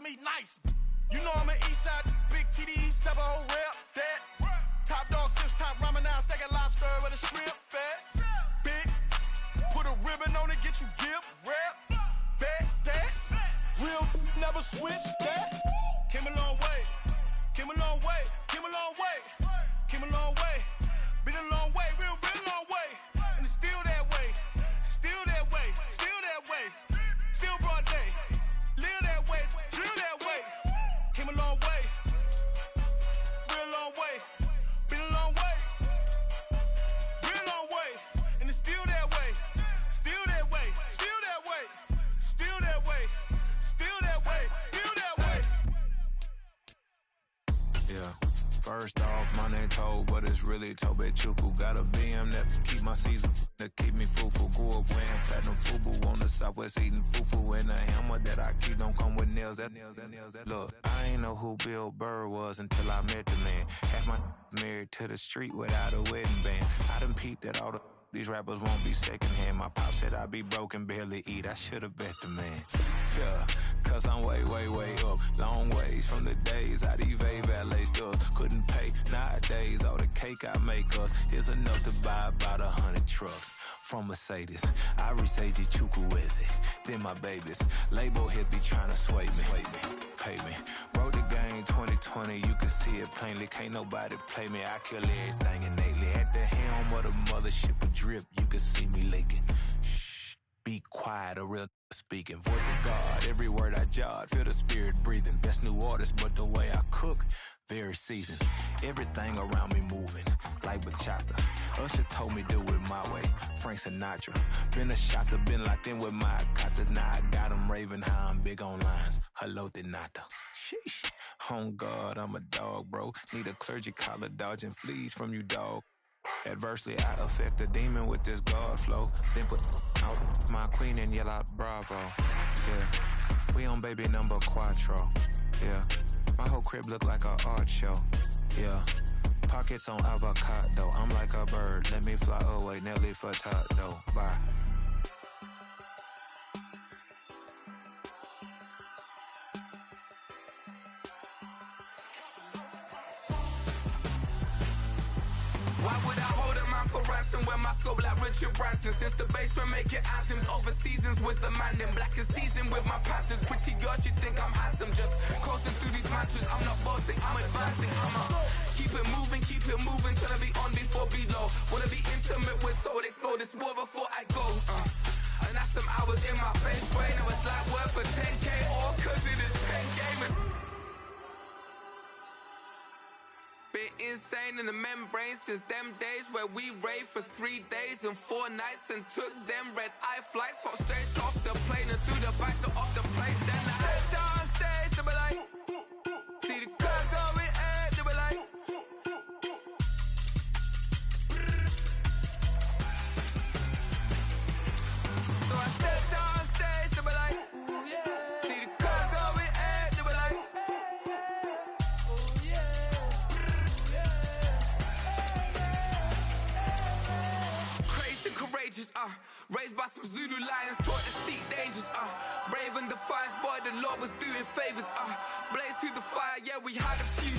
me nice. You know I'm an east side, big TDE, step a whole rep, that. Top dog since top ramen now, steak a lobster with a shrimp, fat. Big, put a ribbon on it, get you gift, rep, bet, that. Real never switch, that. Came a long way, came a long way, came a long way, came a long way. Been a long way, real long way. And it's still that way, still that way, still that way. Still broad day, live that way, drill that way. Came a long way, real long way. Been a long way, real long way. And it's still that way, still that way, still that way, still that way, still that way, still that way. Yeah. First off, my name Toad, but it's really Tobe Chuku. Got a BM that keep my season, that keep me fufu. Grew up wearing platinum fubu on the southwest eating fufu. And the hammer that I keep don't come with nails. Look, I ain't know who Bill Burr was until I met the man. Half my married to the street without a wedding band. I done peeped at all the these rappers won't be secondhand. My pop said I'd be broken, barely eat. I should've bet the man. Yeah, cause I'm way up. Long ways from the days I evade valet stores. Couldn't pay nowadays. All the cake I make us is enough to buy about 100 trucks. From Mercedes, I resage Chukwueze. Then my babies, label hit be trying to sway me. Pay me. Wrote the game 2020, you can see it plainly. Can't nobody play me, I kill everything innately. At the helm of the mothership a drip, you can see me leaking. Shh, be quiet, a real speaking. Voice of God, every word I jot, feel the spirit breathing. Best new artist, but the way I cook, very seasoned. Everything around me moving, like bachata. Usher told me do it my way, Frank Sinatra. Been a shotter, been locked in with my katas. Now I got them raving how I'm big on lines. Hello, Denata. Sheesh. On God, I'm a dog, bro. Need a clergy collar, dodging fleas from you, dog. Adversely, I affect a demon with this God flow. Then put out my queen and yell out bravo. Yeah, we on baby number quattro. Yeah, my whole crib look like a art show. Yeah, pockets on avocado. I'm like a bird, let me fly away. Nelly Furtado, bye. Why would I hold a man for ransom when my scope like Richard Branson? Since the basement making anthems over seasons with the man in black is teasing with my patterns. Pretty girl, she think I'm handsome. Just coasting through these mantras. I'm not bossing, I'm advancing. I'ma keep it moving till I be on before below. Wanna be intimate with soul, explode this war before I go. And that's some hours in my bench way. Now it's like work for 10K all cause it is pen game. Bit insane in the membrane since them days where we raved for 3 days and 4 nights and took them red eye flights. Hot straight off the plane and through the back door of the place. Then I stepped on stage, they be like, see the crowd going air, they be like, so I stepped on stage, they be like, ooh yeah, see the crowd going air, they be like, courageous, raised by some Zulu lions, taught to seek dangers, brave and defiant, boy, the Lord was doing favors, blaze through the fire, yeah, we had a few,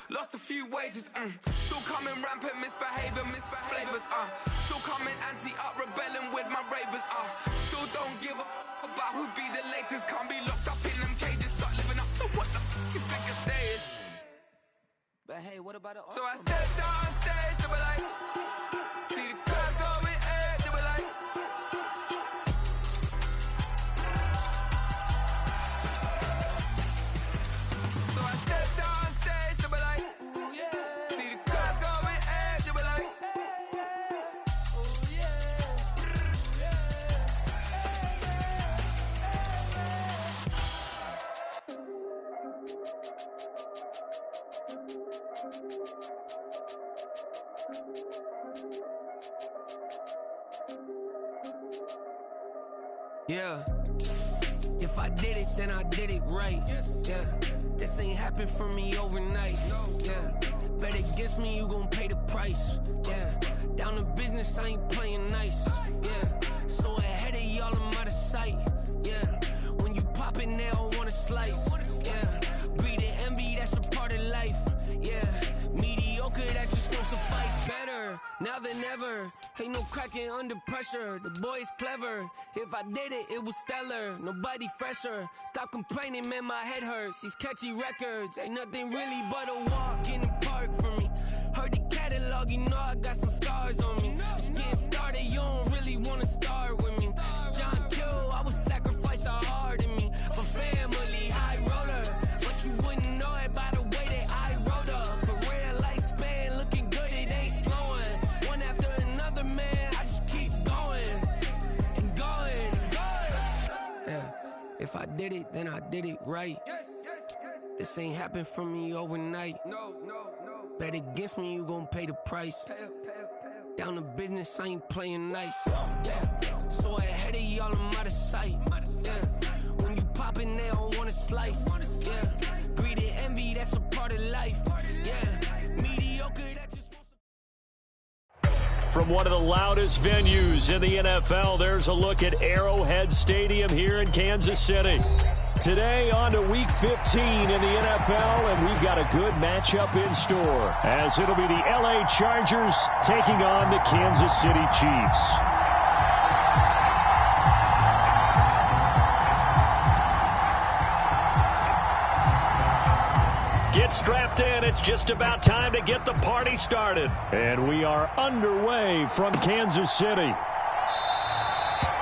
lost a few wages, still coming rampant, misbehaving, flavors, still coming anti-up, rebelling with my ravers, still don't give a about who be the latest, can't be locked up in them cages, start living up to what the you think a day is. But hey, what about it? So I stepped on stage, they were like, see the crowd going air, they were like, so I stepped on stage, they were like, ooh yeah, see the crowd going air, they were like, oh yeah, yeah. If I did it, then I did it right. Yeah, this ain't happened for me overnight. Yeah, bet against me, you gon' pay the price. Yeah, down to business, I ain't playing nice. Yeah, so ahead of y'all, I'm out of sight. Yeah, when you poppin', they all wanna slice. mediocre that just wants to fight better. Now than ever, ain't no cracking under pressure. The boy is clever. If I did it, it was stellar. Nobody fresher. Stop complaining, man, my head hurts. These catchy records ain't nothing really but a walk in the park for me. Heard the catalog, you know I got some scars on me. Just getting started, you don't really wanna start with me. It's John Kill, I would sacrifice a heart in me for family, high roller. But you wouldn't know it by the way that I wrote up. Career lifespan looking good, it ain't slowing. One after another, man, I just keep going and going and going. Yeah, if I did it, then I did it right. This ain't happened for me overnight. No. Bet against me, you gon' pay the price. Down to business, I ain't playing nice. Yeah, so ahead of y'all, I'm out of sight. Yeah, when you poppin', they don't wanna slice. Yeah, greed and envy, that's a part of life. Yeah, mediocre, that just wants. From one of the loudest venues in the NFL, there's a look at Arrowhead Stadium here in Kansas City. Today on to Week 15 in the NFL, and we've got a good matchup in store, as it'll be the LA Chargers taking on the Kansas City Chiefs. Get strapped in. It's just about time to get the party started. And we are underway from Kansas City.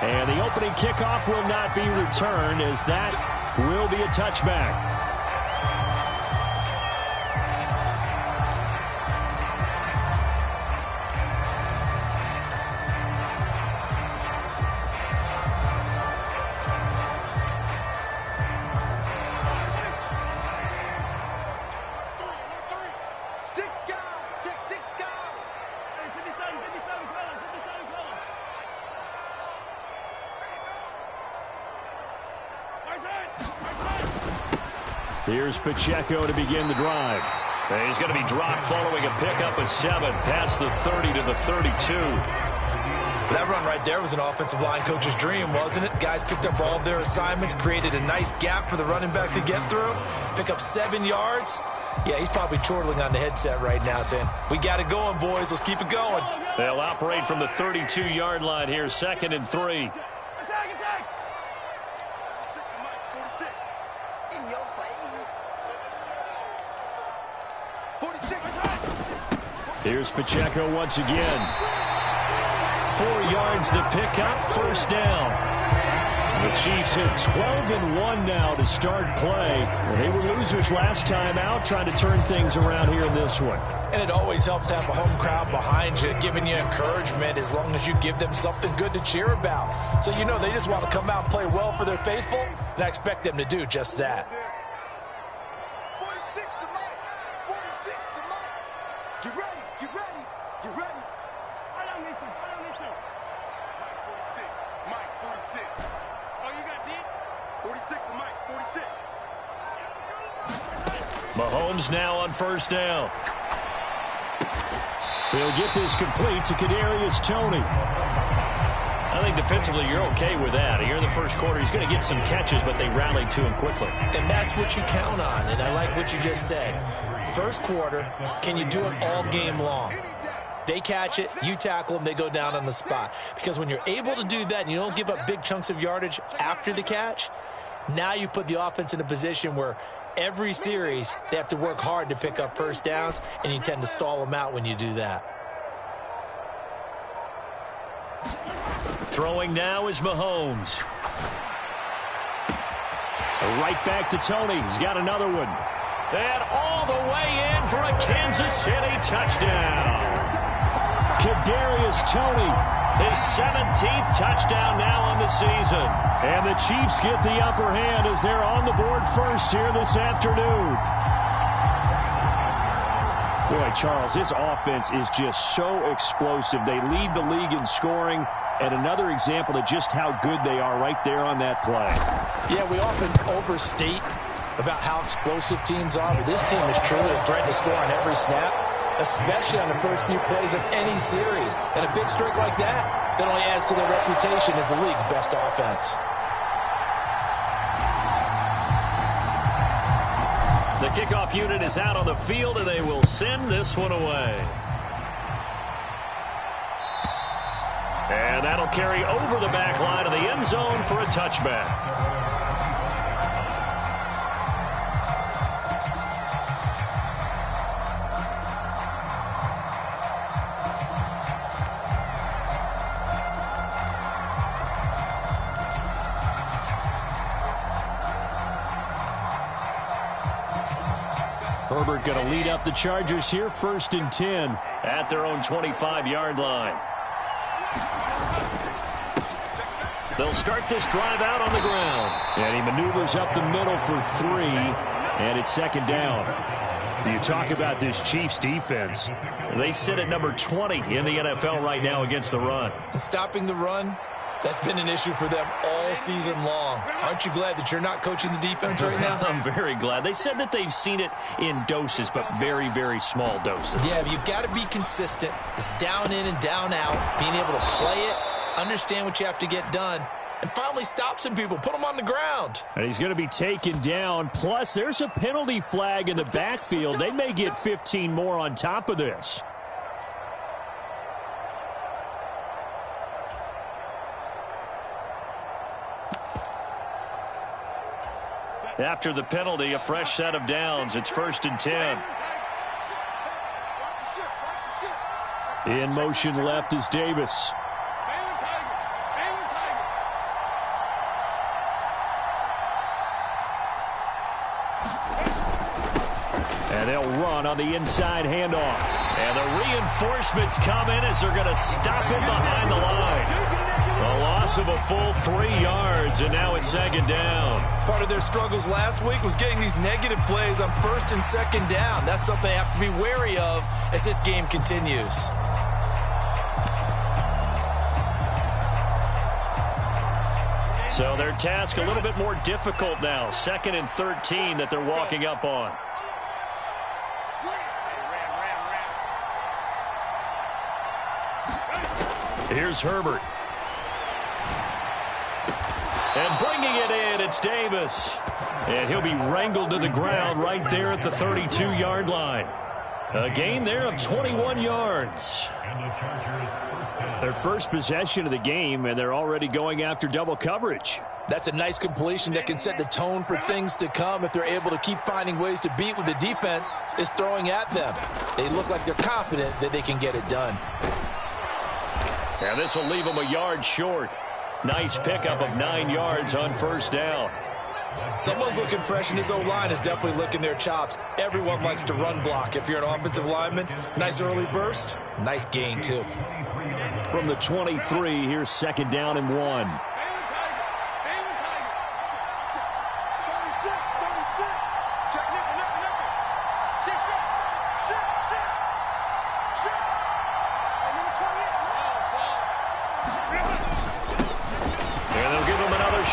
And the opening kickoff will not be returned, as that will be a touchback. Here's Pacheco to begin the drive. And he's going to be dropped following a pickup of 7 past the 30 to the 32. That run right there was an offensive line coach's dream, wasn't it? Guys picked up all of their assignments, created a nice gap for the running back to get through, pick up 7 yards. Yeah, he's probably chortling on the headset right now saying, we got it going, boys. Let's keep it going. They'll operate from the 32-yard line here, 2nd and 3. Here's Pacheco once again. 4 yards the pickup, first down. The Chiefs hit 12-1 now to start play. They were losers last time out, trying to turn things around here in this one. And it always helps to have a home crowd behind you, giving you encouragement as long as you give them something good to cheer about. So you know they just want to come out and play well for their faithful, and I expect them to do just that. Mahomes now on first down. He'll get this complete to Kadarius Toney. I think defensively you're okay with that. Here in the first quarter, he's going to get some catches, but they rallied to him quickly. And that's what you count on, and I like what you just said. First quarter, can you do it all game long? They catch it, you tackle them, they go down on the spot. Because when you're able to do that and you don't give up big chunks of yardage after the catch, now you put the offense in a position where every series they have to work hard to pick up first downs, and you tend to stall them out when you do that. Throwing now is Mahomes. Right back to Toney. He's got another one. And all the way in for a Kansas City touchdown. Kadarius Toney, his 17th touchdown now on the season. And the Chiefs get the upper hand as they're on the board first here this afternoon. Boy, Charles, this offense is just so explosive. They lead the league in scoring, and another example of just how good they are right there on that play. Yeah, we often overstate about how explosive teams are, but this team is truly a threat to score on every snap, especially on the first few plays of any series. And a big streak like that only adds to their reputation as the league's best offense. The kickoff unit is out on the field, and they will send this one away. And that'll carry over the back line of the end zone for a touchback. Herbert going to lead up the Chargers here, 1st and 10 at their own 25-yard line. They'll start this drive out on the ground. And he maneuvers up the middle for 3, and it's 2nd down. You talk about this Chiefs defense. They sit at number 20 in the NFL right now against the run. Stopping the run, that's been an issue for them all season long. Aren't you glad that you're not coaching the defense right now? I'm very glad. They said that they've seen it in doses, but very, very small doses. Yeah, but you've got to be consistent. It's down in and down out, being able to play it, understand what you have to get done, and finally stop some people, put them on the ground. And he's going to be taken down. Plus, there's a penalty flag in the backfield. They may get 15 more on top of this. After the penalty, a fresh set of downs. It's 1st and 10. In motion left is Davis. And they'll run on the inside handoff. And the reinforcements come in as they're going to stop him behind the line. A loss of a full 3 yards, and now it's 2nd down. Part of their struggles last week was getting these negative plays on 1st and 2nd down. That's something they have to be wary of as this game continues. So their task a little bit more difficult now. 2nd and 13 that they're walking up on. Here's Herbert. And bringing it in, it's Davis. And he'll be wrangled to the ground right there at the 32-yard line. A gain there of 21 yards. Their first possession of the game, and they're already going after double coverage. That's a nice completion that can set the tone for things to come if they're able to keep finding ways to beat what the defense is throwing at them. They look like they're confident that they can get it done. And this will leave them a yard short. Nice pickup of 9 yards on 1st down. Someone's looking fresh, and his O-line is definitely licking their chops. Everyone likes to run block. If you're an offensive lineman, nice early burst, nice gain too. From the 23, here's 2nd down and 1.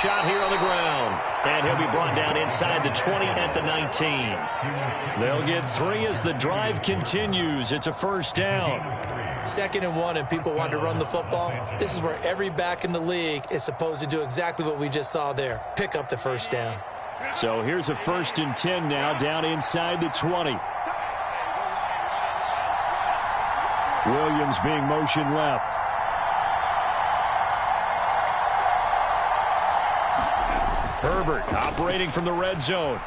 Shot here on the ground. And he'll be brought down inside the 20 at the 19. They'll get 3 as the drive continues. It's a 1st down. 2nd and 1, and people want to run the football. This is where every back in the league is supposed to do exactly what we just saw there. Pick up the 1st down. So here's a 1st and 10 now down inside the 20. Williams being motion left. Herbert operating from the red zone.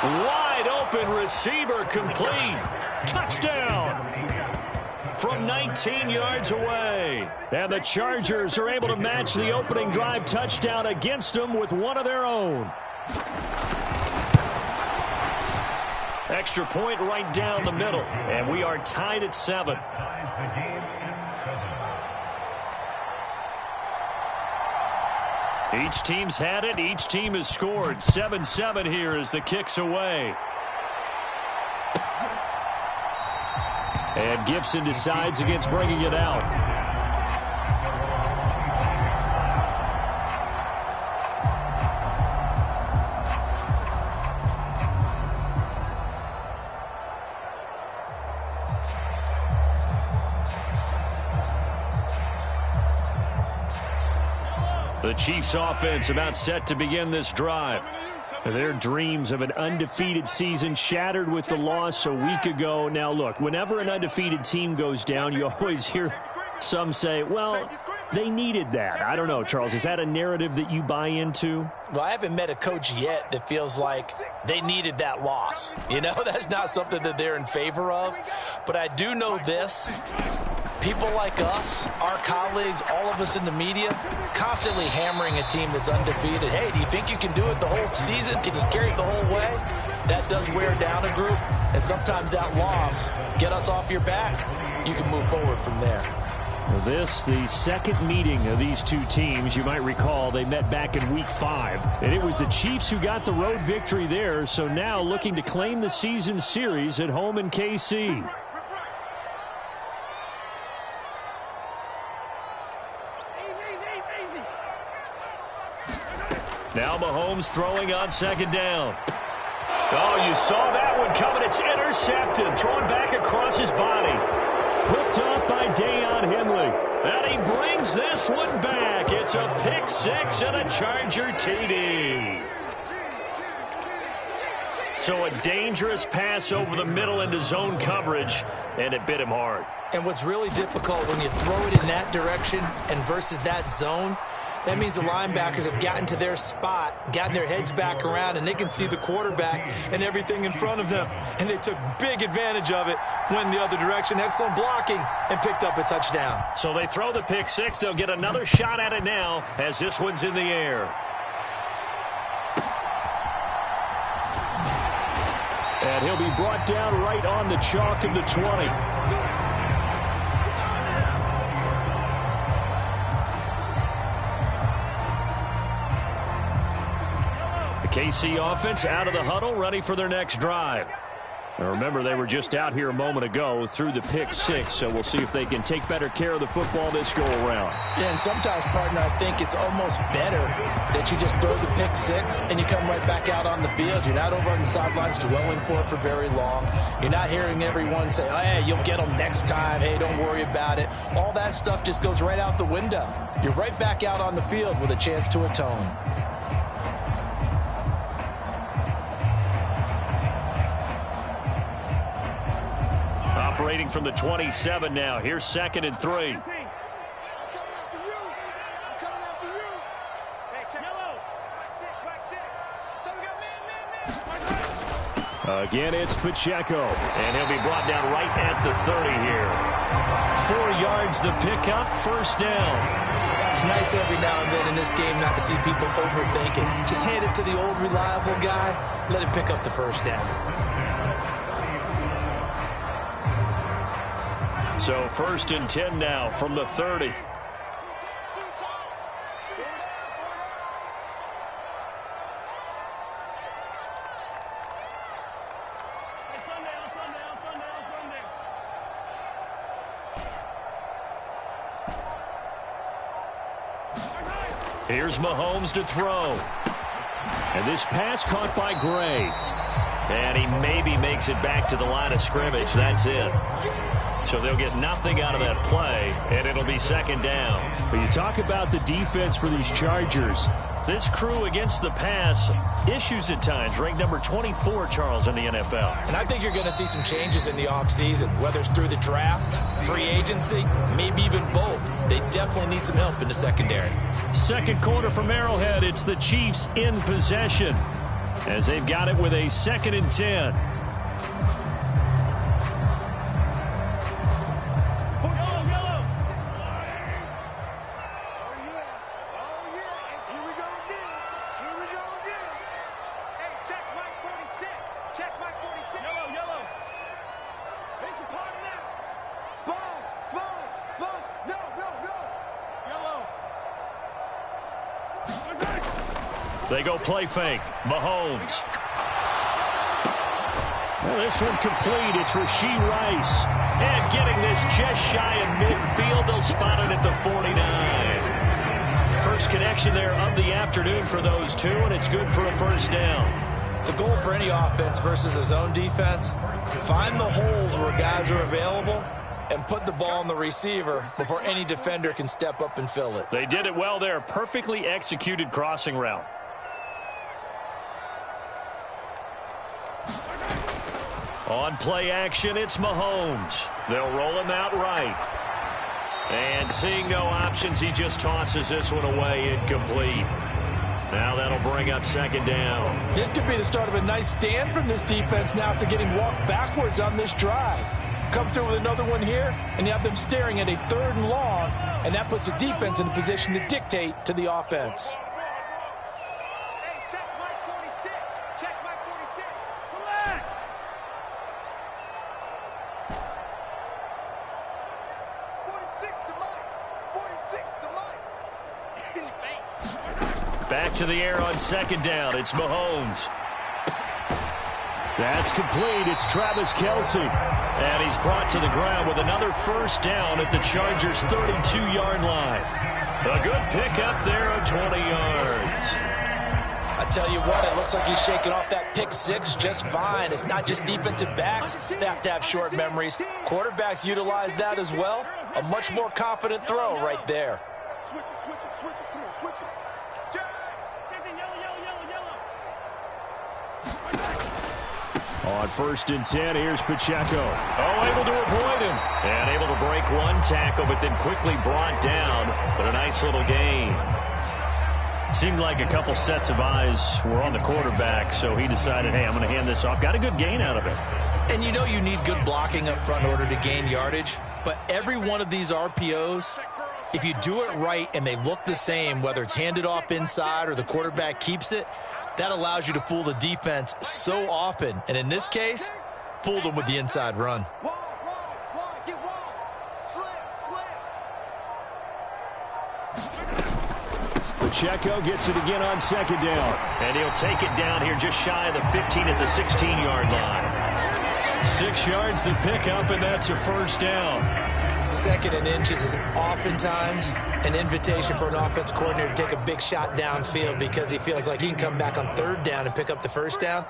Wide open receiver complete. Touchdown from 19 yards away. And the Chargers are able to match the opening drive touchdown against them with one of their own. Extra point right down the middle. And we are tied at 7. Each team's had it. Each team has scored. 7-7 here as the kick's away. And Gibson decides against bringing it out. The Chiefs offense about set to begin this drive. Their dreams of an undefeated season shattered with the loss a week ago. Now, look, whenever an undefeated team goes down, you always hear some say, well, they needed that. I don't know, Charles. Is that a narrative that you buy into? Well, I haven't met a coach yet that feels like they needed that loss. You know, that's not something that they're in favor of. But I do know this. People like us, our colleagues, all of us in the media, constantly hammering a team that's undefeated. Hey, do you think you can do it the whole season? Can you carry it the whole way? That does wear down a group, and sometimes that loss, get us off your back, you can move forward from there. Well, the second meeting of these two teams. You might recall they met back in Week 5, and it was the Chiefs who got the road victory there, so now looking to claim the season series at home in KC. Now Mahomes throwing on second down. Oh, you saw that one coming. It's intercepted. Thrown back across his body. Hooked up by Deion Henley. And he brings this one back. It's a pick six and a Charger TD. So a dangerous pass over the middle into zone coverage, and it bit him hard. And what's really difficult when you throw it in that direction and versus that zone, that means the linebackers have gotten to their spot, gotten their heads back around, and they can see the quarterback and everything in front of them. And they took big advantage of it, went the other direction, excellent blocking, and picked up a touchdown. So they throw the pick six. They'll get another shot at it now as this one's in the air. And he'll be brought down right on the chalk of the 20. KC offense out of the huddle, ready for their next drive. Now remember, they were just out here a moment ago through the pick six, so we'll see if they can take better care of the football this go-around. Yeah, and sometimes, partner, I think it's almost better that you just throw the pick six and you come right back out on the field. You're not over on the sidelines dwelling for it for very long. You're not hearing everyone say, oh, hey, you'll get them next time. Hey, don't worry about it. All that stuff just goes right out the window. You're right back out on the field with a chance to atone. Operating from the 27 now. Here's 2nd and 3. Again, it's Pacheco, and he'll be brought down right at the 30 here. 4 yards the pickup, first down. It's nice every now and then in this game not to see people overthink it. Just hand it to the old reliable guy, let him pick up the first down. So 1st and 10 now from the 30. Here's Mahomes to throw. And this pass caught by Gray. And he maybe makes it back to the line of scrimmage. That's it. So they'll get nothing out of that play, and it'll be 2nd down. But you talk about the defense for these Chargers. This crew against the pass, issues at times, ranked number 24, Charles, in the NFL. And I think you're going to see some changes in the offseason, whether it's through the draft, free agency, maybe even both. They definitely need some help in the secondary. Second quarter from Arrowhead, it's the Chiefs in possession as they've got it with a 2nd and 10. They go play fake. Mahomes. Well, this one complete. It's Rashee Rice. And getting this just shy of midfield. They'll spot it at the 49. First connection there of the afternoon for those two, and it's good for a first down. The goal for any offense versus a zone defense, find the holes where guys are available and put the ball on the receiver before any defender can step up and fill it. They did it well there. Perfectly executed crossing route. On play action, it's Mahomes. They'll roll him out right. And seeing no options, he just tosses this one away, incomplete. Now that'll bring up second down. This could be the start of a nice stand from this defense now after getting walked backwards on this drive. Come through with another one here, and you have them staring at a 3rd and long, and that puts the defense in a position to dictate to the offense. Back to the air on second down. It's Mahomes. That's complete. It's Travis Kelce. And he's brought to the ground with another first down at the Chargers' 32-yard line. A good pickup there of 20 yards. I tell you what, it looks like he's shaking off that pick six just fine. It's not just defensive backs that have to have short memories. Quarterbacks utilize that as well. A much more confident throw right there. Switch it, switch it, switch it. Come on, switch it. On 1st and 10, here's Pacheco. Oh, able to avoid him. And able to break one tackle, but then quickly brought down. But a nice little gain. Seemed like a couple sets of eyes were on the quarterback, so he decided, hey, I'm going to hand this off. Got a good gain out of it. And you know you need good blocking up front in order to gain yardage. But every one of these RPOs, if you do it right and they look the same, whether it's handed off inside or the quarterback keeps it, that allows you to fool the defense so often. And in this case, fooled them with the inside run. Pacheco gets it again on second down. And he'll take it down here just shy of the 15 at the 16-yard line. 6 yards the pickup, and that's a first down. 2nd and inches is oftentimes an invitation for an offense coordinator to take a big shot downfield because he feels like he can come back on 3rd down and pick up the first down.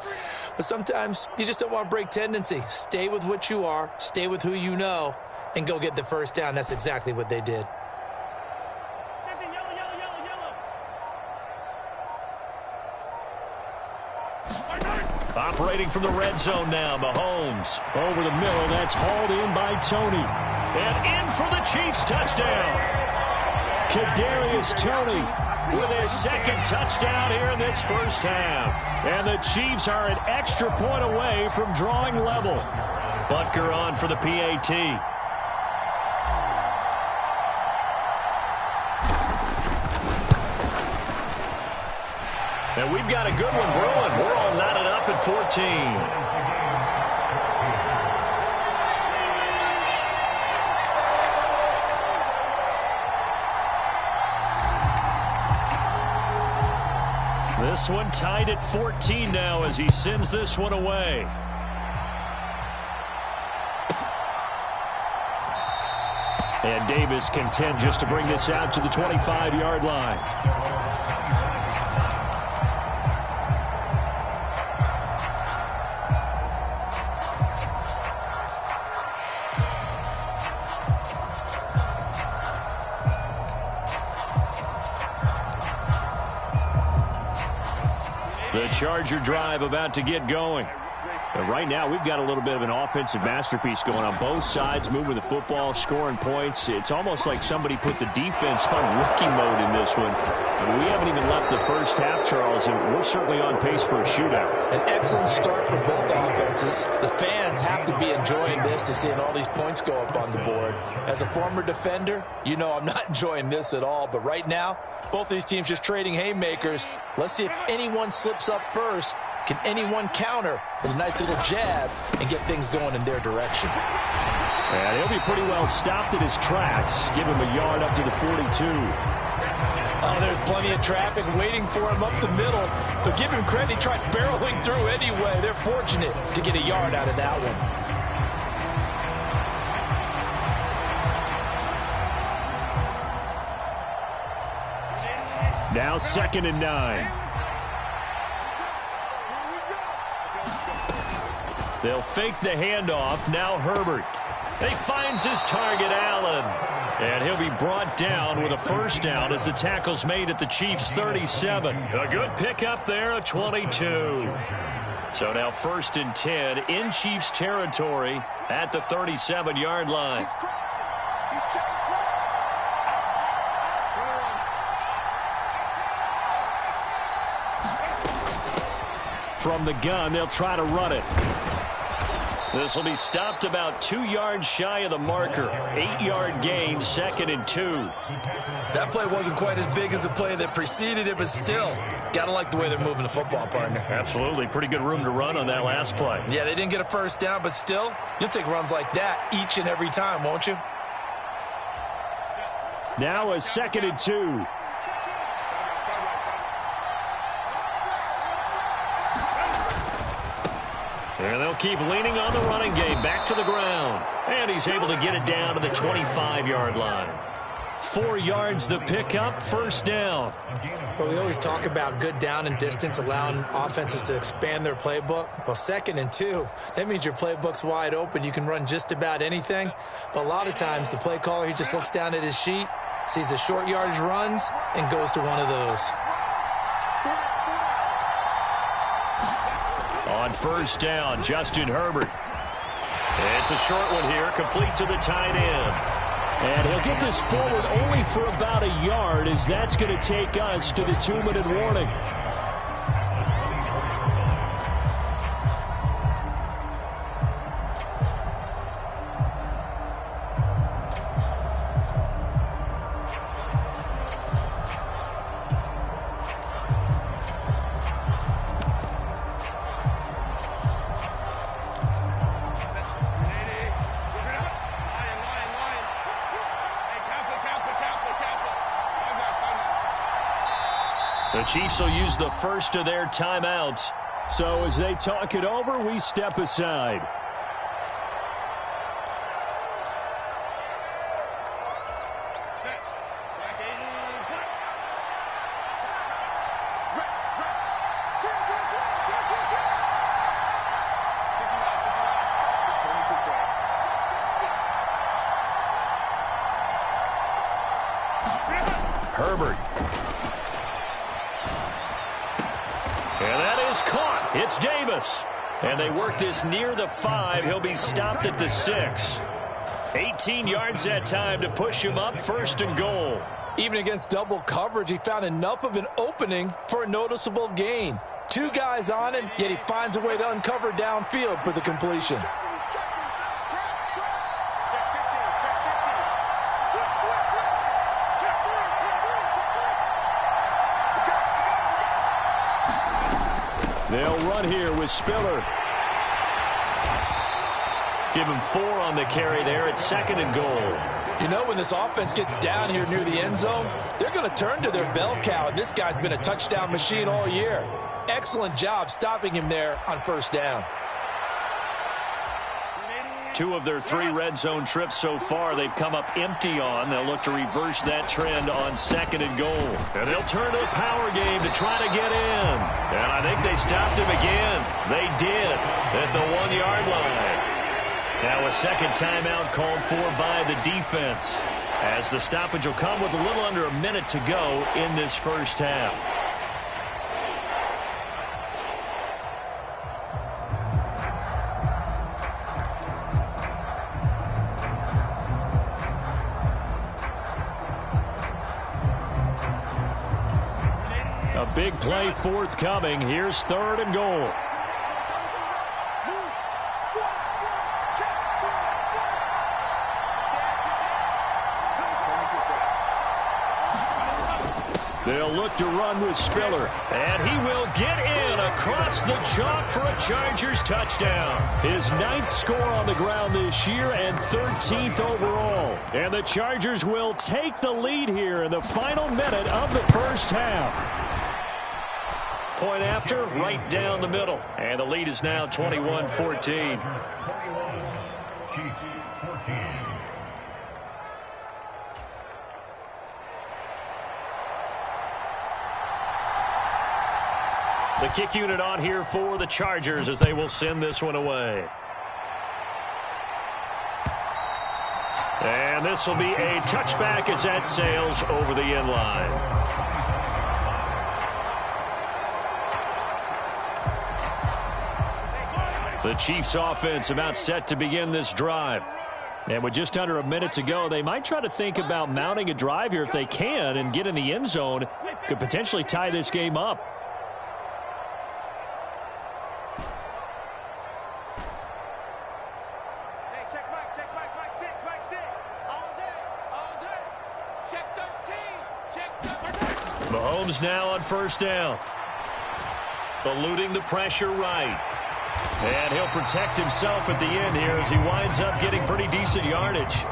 But sometimes you just don't want to break tendency. Stay with what you are, stay with who you know, and go get the first down. That's exactly what they did. Operating from the red zone now, Mahomes. Over the middle, that's hauled in by Tony. And in for the Chiefs touchdown. Kadarius Toney with his 2nd touchdown here in this first half. And the Chiefs are an extra point away from drawing level. Butker on for the PAT. And we've got a good one brewing. We're all knotted up at 14. This one tied at 14 now as he sends this one away. And Davis content just to bring this out to the 25-yard line. The Charger drive about to get going. But right now, we've got a little bit of an offensive masterpiece going on both sides, moving the football, scoring points. It's almost like somebody put the defense on rookie mode in this one. And we haven't even left the first half, Charles, and we're certainly on pace for a shootout. An excellent start for both offenses. The fans have to be enjoying this to seeing all these points go up on the board. As a former defender, you know I'm not enjoying this at all. But right now, both these teams just trading haymakers. Let's see if anyone slips up first. Can anyone counter with a nice little jab and get things going in their direction? And he'll be pretty well stopped in his tracks. Give him a yard up to the 42. Oh, there's plenty of traffic waiting for him up the middle. But give him credit, he tried barreling through anyway. They're fortunate to get a yard out of that one. Now 2nd and 9. They'll fake the handoff. Now Herbert. He finds his target, Allen. And he'll be brought down with a first down as the tackle's made at the Chiefs' 37. A good pickup there, a 22. So now 1st and 10 in Chiefs territory at the 37-yard line. From the gun, they'll try to run it. This will be stopped about 2 yards shy of the marker. 8-yard gain, 2nd and 2. That play wasn't quite as big as the play that preceded it, but still, got to like the way they're moving the football, partner. Absolutely. Pretty good room to run on that last play. Yeah, they didn't get a first down, but still, you'll take runs like that each and every time, won't you? Now a 2nd and 2. And they'll keep leaning on the running game. Back to the ground. And he's able to get it down to the 25-yard line. 4 yards the pickup, 1st down. But we always talk about good down and distance, allowing offenses to expand their playbook. Well, 2nd and 2, that means your playbook's wide open. You can run just about anything. But a lot of times, the play caller, he just looks down at his sheet, sees the short yardage runs, and goes to one of those. On 1st down, Justin Herbert. It's a short one here, complete to the tight end. And he'll get this forward only for about a yard, as that's going to take us to the 2-minute warning. The Chiefs will use the first of their timeouts. So as they talk it over, we step aside. Herbert. And that is caught. It's Davis. And they work this near the 5. He'll be stopped at the 6. 18 yards that time to push him up, 1st and goal. Even against double coverage, he found enough of an opening for a noticeable gain. 2 guys on him, yet he finds a way to uncover downfield for the completion. They'll run here with Spiller. Give him 4 on the carry there at 2nd and goal. You know, when this offense gets down here near the end zone, they're going to turn to their bell cow, and this guy's been a touchdown machine all year. Excellent job stopping him there on 1st down. 2 of their 3 red zone trips so far they've come up empty on. They'll look to reverse that trend on 2nd and goal. And they'll turn to the power game to try to get in. And I think they stopped him again. They did at the 1-yard line. Now a second timeout called for by the defense, as the stoppage will come with a little under a minute to go in this first half. A big play forthcoming. Here's 3rd and goal. They'll look to run with Spiller, and he will get in across the chalk for a Chargers touchdown. His 9th score on the ground this year and 13th overall. And the Chargers will take the lead here in the final minute of the first half. Point after, right down the middle. And the lead is now 21-14. The kick unit on here for the Chargers as they will send this one away. And this will be a touchback as that sails over the end line. The Chiefs offense about set to begin this drive. And with just under a minute to go, they might try to think about mounting a drive here if they can and get in the end zone. Could potentially tie this game up. Hey, check Mike 6, Mike 6. All day. Check 13. Mahomes now on first down. Eluding the pressure right. And he'll protect himself at the end here as he winds up getting pretty decent yardage.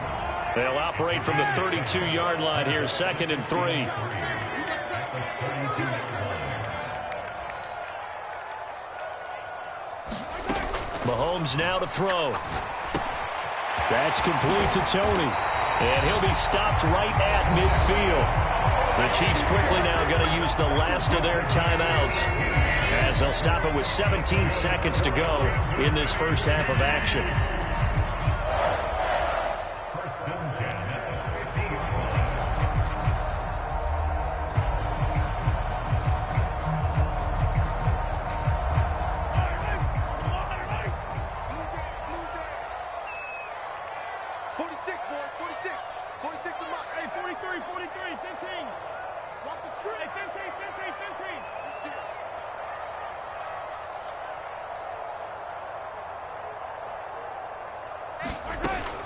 They'll operate from the 32-yard line here, 2nd and 3. Mahomes now to throw. That's complete to Tony. And he'll be stopped right at midfield. The Chiefs quickly now going to use the last of their timeouts, as they'll stop it with 17 seconds to go in this first half of action.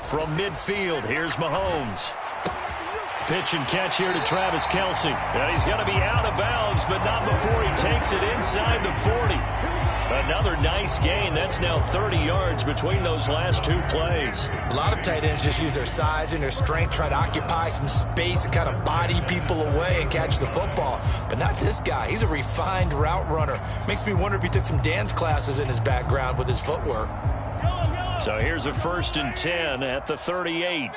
From midfield, here's Mahomes. Pitch and catch here to Travis Kelce. And he's going to be out of bounds, but not before he takes it inside the 40. Another nice gain. That's now 30 yards between those last two plays. A lot of tight ends just use their size and their strength, try to occupy some space and kind of body people away and catch the football. But not this guy. He's a refined route runner. Makes me wonder if he took some dance classes in his background with his footwork. So here's a 1st and 10 at the 38.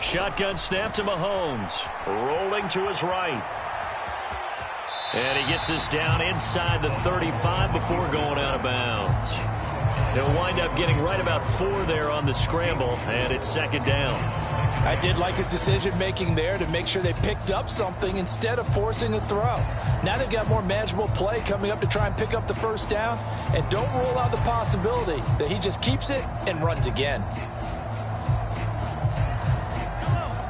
Shotgun snap to Mahomes. Rolling to his right. And he gets this down inside the 35 before going out of bounds. He'll wind up getting right about 4 there on the scramble, and it's 2nd down. I did like his decision-making there to make sure they picked up something instead of forcing a throw. Now they've got more manageable play coming up to try and pick up the first down, and don't rule out the possibility that he just keeps it and runs again.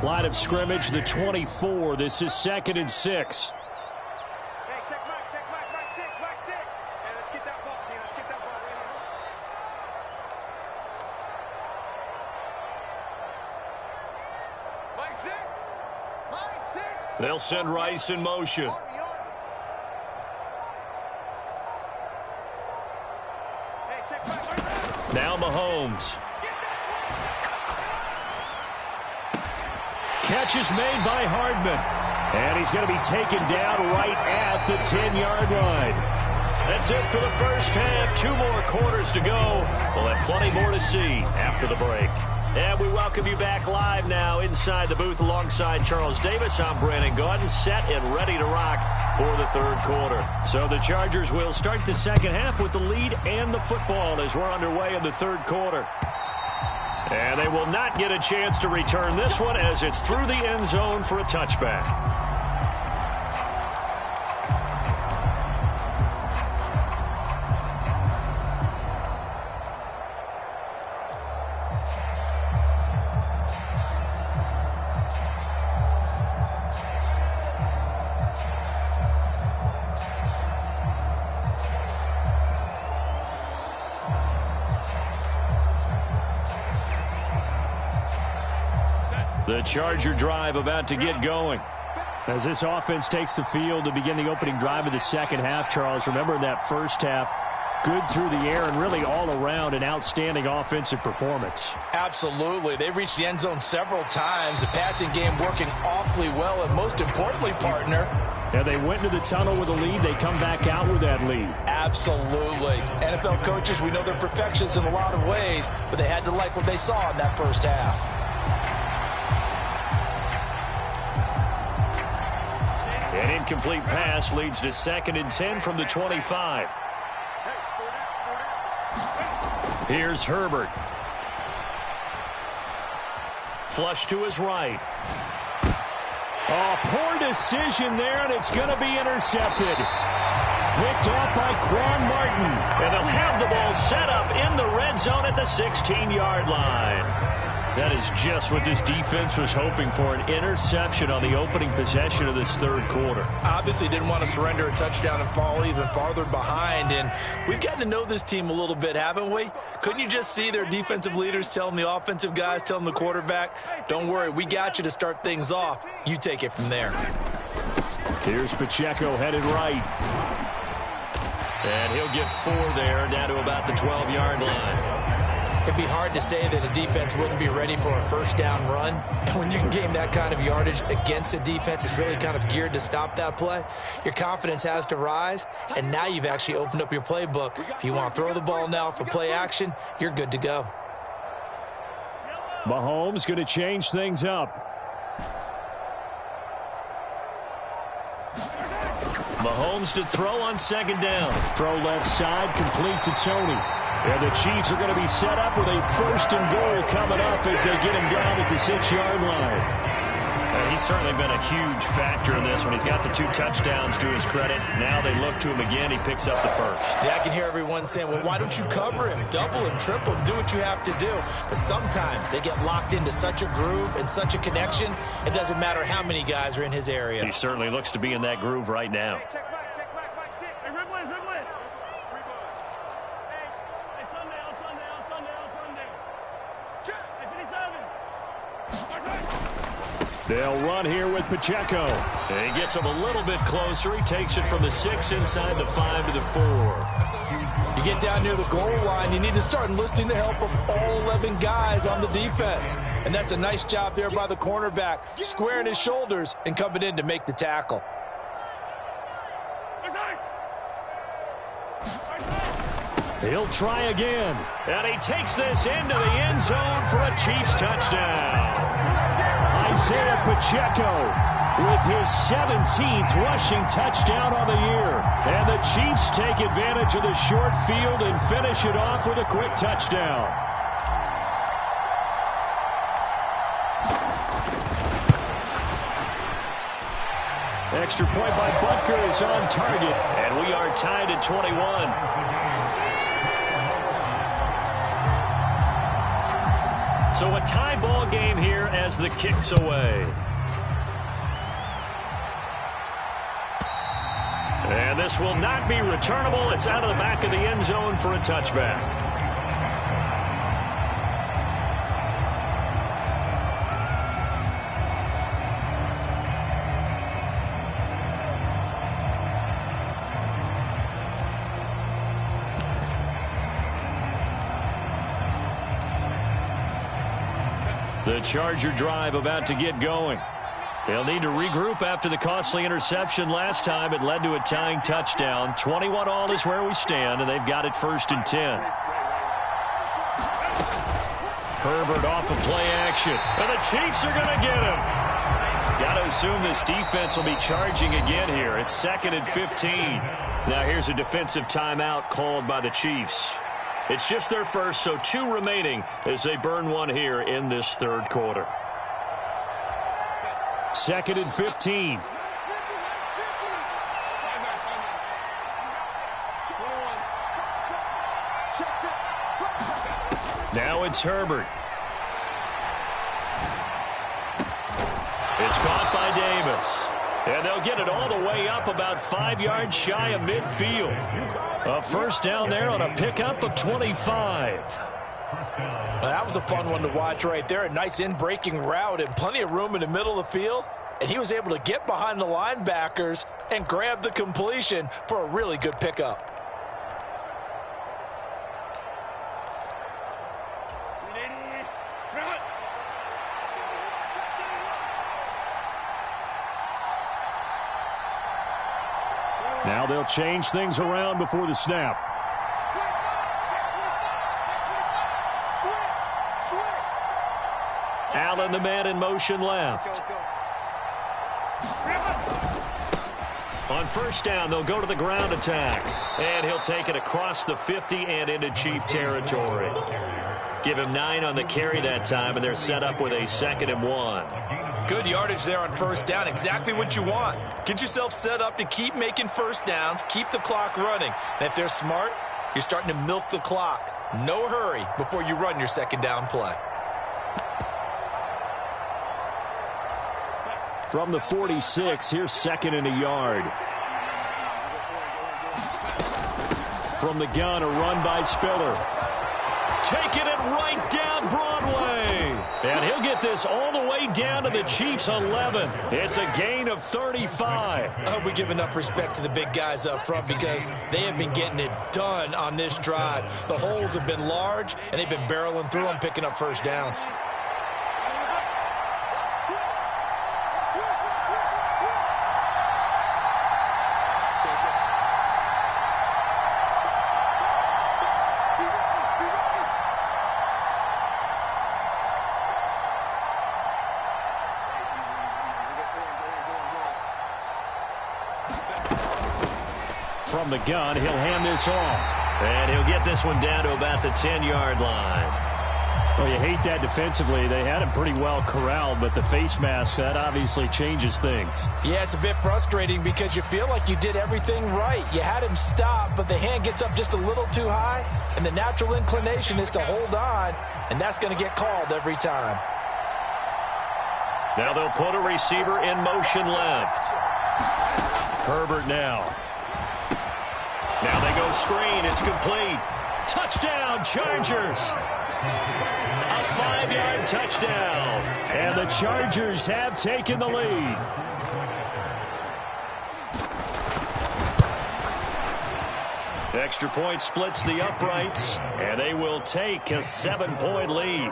Line of scrimmage, the 24. This is 2nd and 6. Hey, check Mike 6. Hey, let's get that ball, man. Let's get that ball right now. Mike 6. They'll send Rice in motion. Hey, check Mike. Now Mahomes. Catch is made by Hardman. And he's going to be taken down right at the 10-yard line. That's it for the first half. 2 more quarters to go. We'll have plenty more to see after the break. And we welcome you back live now inside the booth alongside Charles Davis. I'm Brandon Gaudin, set and ready to rock for the 3rd quarter. So the Chargers will start the second half with the lead and the football as we're underway in the 3rd quarter. And they will not get a chance to return this one as it's through the end zone for a touchback. The Charger drive about to get going. As this offense takes the field to begin the opening drive of the second half, Charles, remember in that first half, good through the air and really all around an outstanding offensive performance. Absolutely. They reached the end zone several times. The passing game working awfully well, and most importantly, partner, yeah, they went into the tunnel with a lead. They come back out with that lead. Absolutely. NFL coaches, we know they're perfectionists in a lot of ways, but they had to like what they saw in that first half. An incomplete pass leads to 2nd and 10 from the 25. Here's Herbert. Flush to his right. Oh, poor decision there, and it's going to be intercepted. Picked off by Quan Martin. And they'll have the ball set up in the red zone at the 16-yard line. That is just what this defense was hoping for, an interception on the opening possession of this third quarter. Obviously didn't want to surrender a touchdown and fall even farther behind. And we've gotten to know this team a little bit, haven't we? Couldn't you just see their defensive leaders telling the offensive guys, telling the quarterback, don't worry, we got you to start things off. You take it from there. Here's Pacheco headed right. And he'll get 4 there, down to about the 12-yard line. It'd be hard to say that a defense wouldn't be ready for a first down run. When you can gain that kind of yardage against a defense that's really kind of geared to stop that play, your confidence has to rise, and now you've actually opened up your playbook. If you want to throw the ball now for play action, you're good to go. Mahomes going to change things up. Mahomes to throw on second down. Throw left side, complete to Tony. And the Chiefs are going to be set up with a 1st and goal coming up as they get him down at the 6-yard line. He's certainly been a huge factor in this one. He's got the 2 touchdowns to his credit. Now they look to him again. He picks up the 1st. Yeah, I can hear everyone saying, well, why don't you cover him, double him, triple him, do what you have to do. But sometimes they get locked into such a groove and such a connection, it doesn't matter how many guys are in his area. He certainly looks to be in that groove right now. They'll run here with Pacheco. And he gets him a little bit closer. He takes it from the 6 inside the 5 to the 4. You get down near the goal line, you need to start enlisting the help of all 11 guys on the defense. And that's a nice job there by the cornerback, squaring his shoulders and coming in to make the tackle. He'll try again. And he takes this into the end zone for a Chiefs touchdown. Isaiah Pacheco with his 17th rushing touchdown on the year. And the Chiefs take advantage of the short field and finish it off with a quick touchdown. Extra point by Butker is on target. And we are tied at 21. So a tie ball game here as the kick's away. And this will not be returnable. It's out of the back of the end zone for a touchback. The Charger drive about to get going. They'll need to regroup after the costly interception last time. It led to a tying touchdown. 21-all is where we stand, and they've got it 1st and 10. Herbert off of play action, and the Chiefs are going to get him. Got to assume this defense will be charging again here. It's 2nd and 15. Now here's a defensive timeout called by the Chiefs. It's just their first, so 2 remaining as they burn one here in this third quarter. 2nd and 15. Now it's Herbert. It's caught by Davis. And they'll get it all the way up about 5 yards shy of midfield. A first down there on a pickup of 25. Well, that was a fun one to watch right there. A nice in-breaking route and plenty of room in the middle of the field. And he was able to get behind the linebackers and grab the completion for a really good pickup. Now they'll change things around before the snap. Allen, the man in motion left. On first down, they'll go to the ground attack. And he'll take it across the 50 and into Chief territory. Give him 9 on the carry that time, and they're set up with a 2nd and 1. Good yardage there on first down. Exactly what you want. Get yourself set up to keep making first downs, keep the clock running. And if they're smart, you're starting to milk the clock. No hurry before you run your 2nd down play. From the 46, here's 2nd and a yard. From the gun, a run by Spiller. Taking it right down Broadway. And he'll get this all the way down to the Chiefs' 11. It's a gain of 35. I hope we give enough respect to the big guys up front because they have been getting it done on this drive. The holes have been large, and they've been barreling through them, picking up first downs. From the gun, he'll hand this off. And he'll get this one down to about the 10-yard line. Well, you hate that defensively. They had him pretty well corralled, but the face mask, that obviously changes things. Yeah, it's a bit frustrating because you feel like you did everything right. You had him stop, but the hand gets up just a little too high, and the natural inclination is to hold on, and that's going to get called every time. Now they'll put a receiver in motion left. Herbert now. Now they go screen. It's complete. Touchdown, Chargers. A 5-yard touchdown. And the Chargers have taken the lead. Extra point splits the uprights, and they will take a 7-point lead.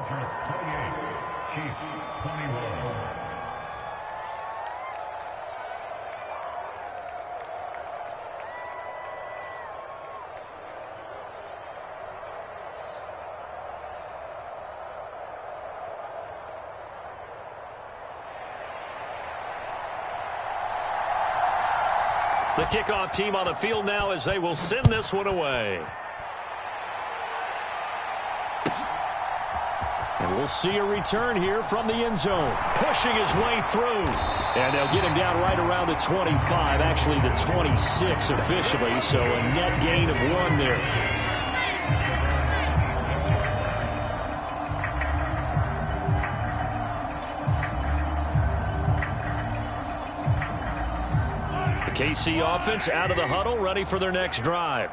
The kickoff team on the field now as they will send this one away. And we'll see a return here from the end zone. Pushing his way through. And they'll get him down right around the 25, actually the 26 officially, so a net gain of 1 there. KC offense out of the huddle, ready for their next drive.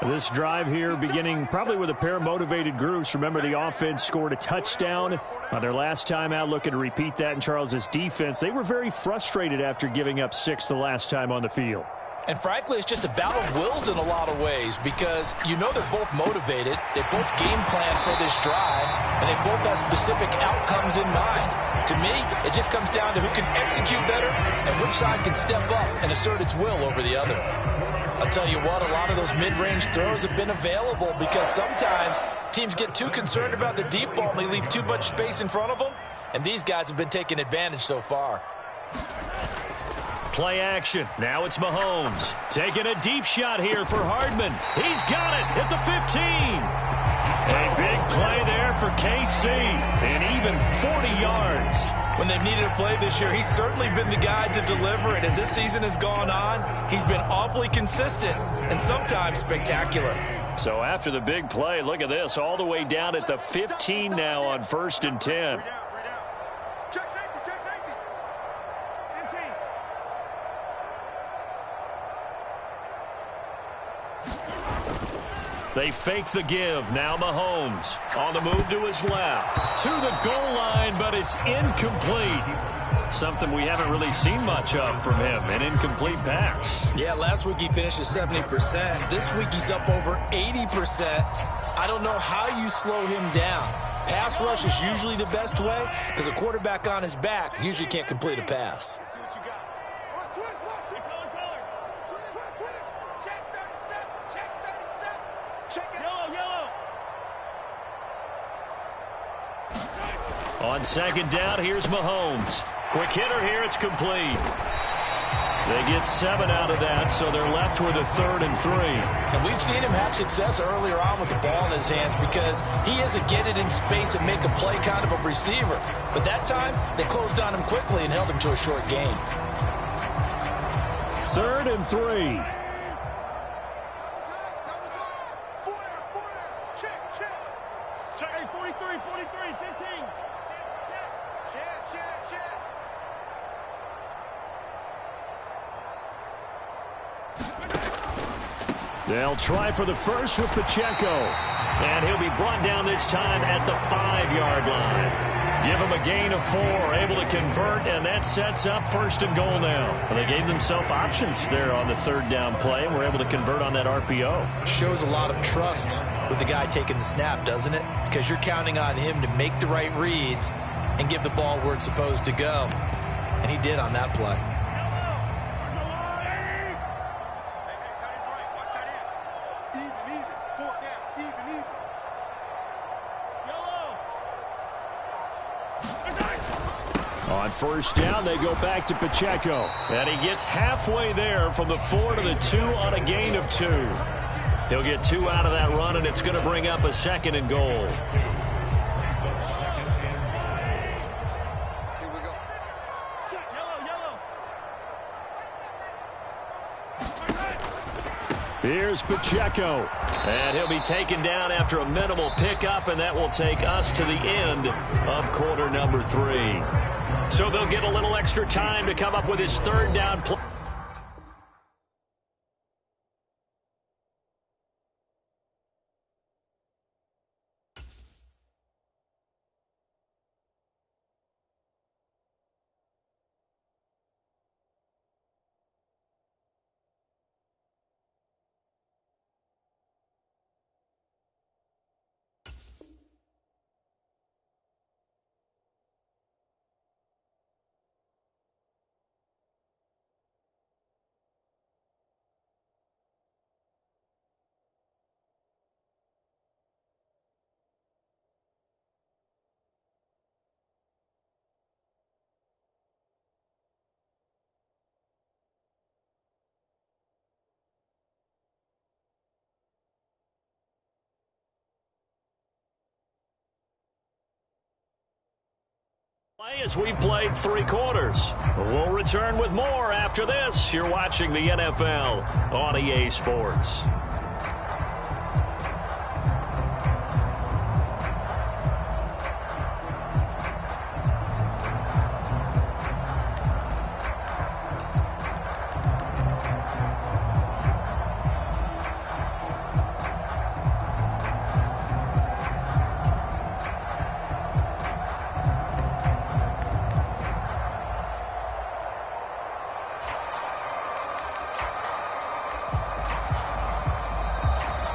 This drive here beginning probably with a pair of motivated groups. Remember, the offense scored a touchdown on their last time out, looking to repeat that in Charles's defense. They were very frustrated after giving up 6 the last time on the field. And frankly, it's just a battle of wills in a lot of ways because you know they're both motivated, they both game plan for this drive, and they both have specific outcomes in mind. To me, it just comes down to who can execute better and which side can step up and assert its will over the other. I'll tell you what, a lot of those mid-range throws have been available because sometimes teams get too concerned about the deep ball and they leave too much space in front of them, and these guys have been taking advantage so far. Play action. Now it's Mahomes. Taking a deep shot here for Hardman. He's got it at the 15. A big play there for KC. And even 40 yards. When they've needed a play this year, he's certainly been the guy to deliver it. As this season has gone on, he's been awfully consistent and sometimes spectacular. So after the big play, look at this. All the way down at the 15 now on 1st and 10. They fake the give. Now Mahomes on the move to his left. To the goal line, but it's incomplete. Something we haven't really seen much of from him, an incomplete pass. Yeah, last week he finished at 70%. This week he's up over 80%. I don't know how you slow him down. Pass rush is usually the best way because a quarterback on his back usually can't complete a pass. On 2nd down, here's Mahomes. Quick hitter here, it's complete. They get 7 out of that, so they're left with a 3rd and 3. And we've seen him have success earlier on with the ball in his hands because he is a get it in space and make a play kind of a receiver. But that time, they closed on him quickly and held him to a short gain. 3rd and 3. Check. 43, 15. They'll try for the first with Pacheco. And he'll be brought down this time at the 5-yard line. Give him a gain of 4, able to convert, and that sets up 1st and goal now. And they gave themselves options there on the 3rd down play, and were able to convert on that RPO. Shows a lot of trust with the guy taking the snap, doesn't it? Because you're counting on him to make the right reads and give the ball where it's supposed to go. And he did on that play. On 1st down, they go back to Pacheco. And he gets halfway there from the 4 to the 2 on a gain of 2. He'll get 2 out of that run, and it's going to bring up a 2nd and goal. Here's Pacheco. And he'll be taken down after a minimal pickup, and that will take us to the end of quarter number 3. So they'll get a little extra time to come up with his 3rd down play. As we've played 3 quarters. We'll return with more after this. You're watching the NFL on EA Sports.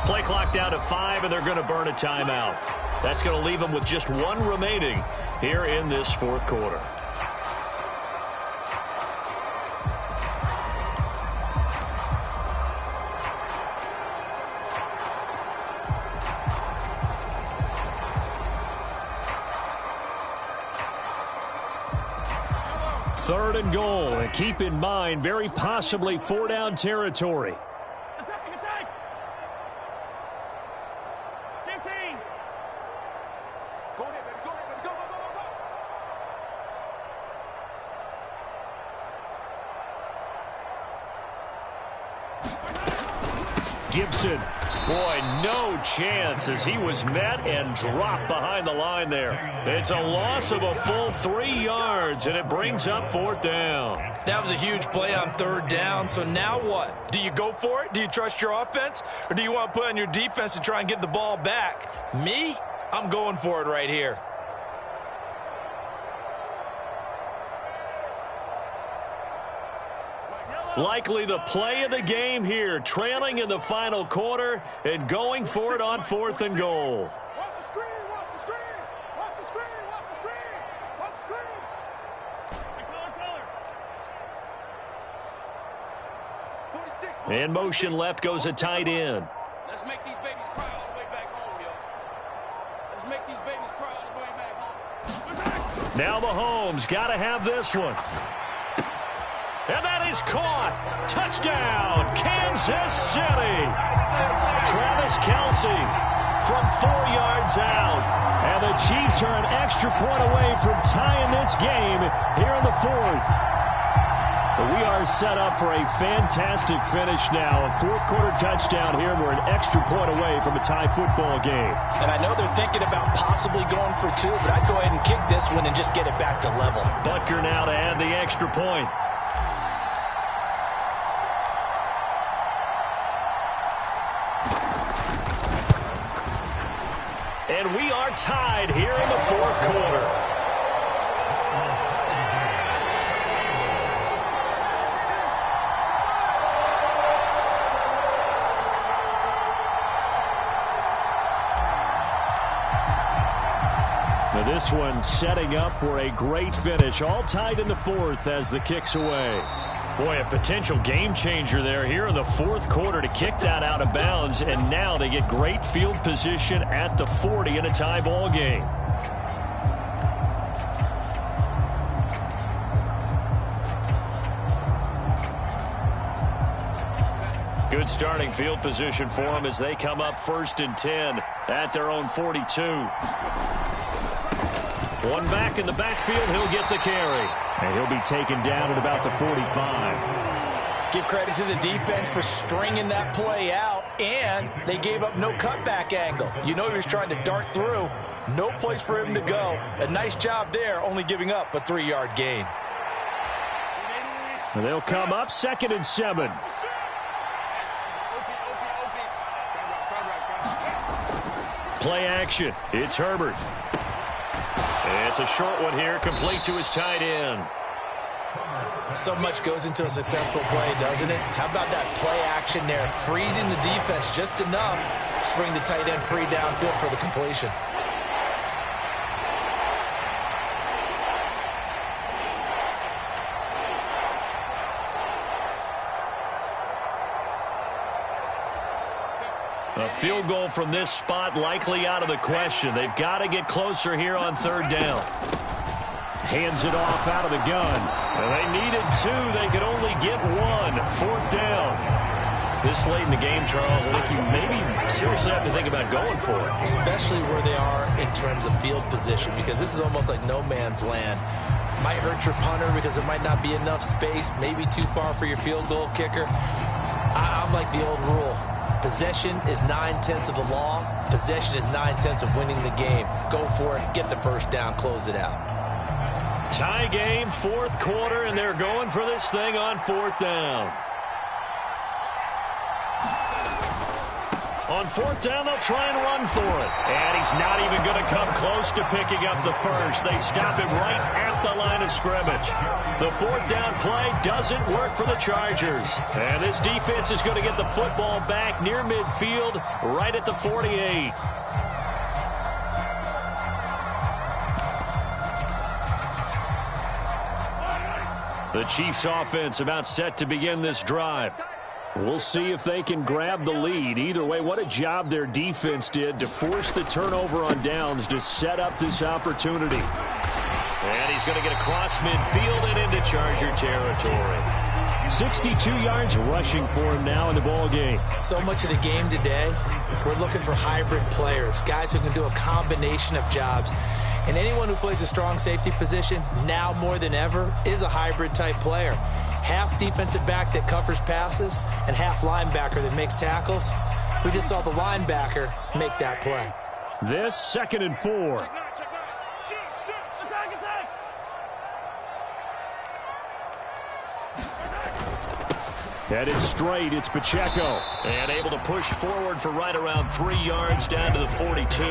Play clock down to 5, and they're going to burn a timeout. That's going to leave them with just 1 remaining here in this 4th quarter. Third and goal, and keep in mind, very possibly 4-down territory. Gibson, boy, no chance as he was met and dropped behind the line there. It's a loss of a full 3 yards, and it brings up 4th down. That was a huge play on 3rd down, so now what? Do you go for it? Do you trust your offense? Or do you want to put on your defense to try and get the ball back? Me? I'm going for it right here. Likely the play of the game here, trailing in the final quarter and going for it on 4th and goal. Watch the screen, watch the screen, watch the screen, watch the screen, watch the screen. In motion left goes a tight end. Let's make these babies cry all the way back home, yo. Let's make these babies cry all the way back home. Now Mahomes got to have this one. And that is caught. Touchdown, Kansas City. Travis Kelce from 4 yards out. And the Chiefs are an extra point away from tying this game here in the fourth. But we are set up for a fantastic finish now. A fourth-quarter touchdown here. We're an extra point away from a tie football game. And I know they're thinking about possibly going for 2, but I'd go ahead and kick this one and just get it back to level. Butker now to add the extra point. And we are tied here in the fourth quarter. Now this one setting up for a great finish. All tied in the fourth as the kick's away. Boy, a potential game changer there here in the fourth quarter to kick that out of bounds. And now they get great field position at the 40 in a tie ball game. Good starting field position for them as they come up 1st and 10 at their own 42. One back in the backfield, he'll get the carry. And he'll be taken down at about the 45. Give credit to the defense for stringing that play out, and they gave up no cutback angle. You know he was trying to dart through. No place for him to go. A nice job there, only giving up a 3-yard gain. And they'll come up 2nd and 7. Play action. It's Herbert. It's a short one here, complete to his tight end. So much goes into a successful play, doesn't it? How about that play action there, freezing the defense just enough to bring the tight end free downfield for the completion. A field goal from this spot likely out of the question. They've got to get closer here on 3rd down. Hands it off out of the gun. And they needed 2. They could only get 1. 4th down. This late in the game, Charles, I think you maybe seriously have to think about going for it. Especially where they are in terms of field position, because this is almost like no man's land. Might hurt your punter because there might not be enough space, maybe too far for your field goal kicker. I'm like the old rule. Possession is 9/10 of the law. Possession is 9/10 of winning the game. Go for it. Get the first down. Close it out. Tie game, 4th quarter, and they're going for this thing on 4th down. On 4th down, they'll try and run for it. And he's not even going to come close to picking up the first. They stop him right at the line of scrimmage. The 4th down play doesn't work for the Chargers. And this defense is going to get the football back near midfield, right at the 48. The Chiefs offense about set to begin this drive. We'll see if they can grab the lead. Either way, what a job their defense did to force the turnover on downs to set up this opportunity. And he's going to get across midfield and into Charger territory. 62 yards rushing for him now in the ball game. So much of the game today, we're looking for hybrid players, guys who can do a combination of jobs. And anyone who plays a strong safety position, now more than ever, is a hybrid type player. Half defensive back that covers passes and half linebacker that makes tackles. We just saw the linebacker make that play. This 2nd and 4. Headed straight, it's Pacheco. And able to push forward for right around 3 yards down to the 42.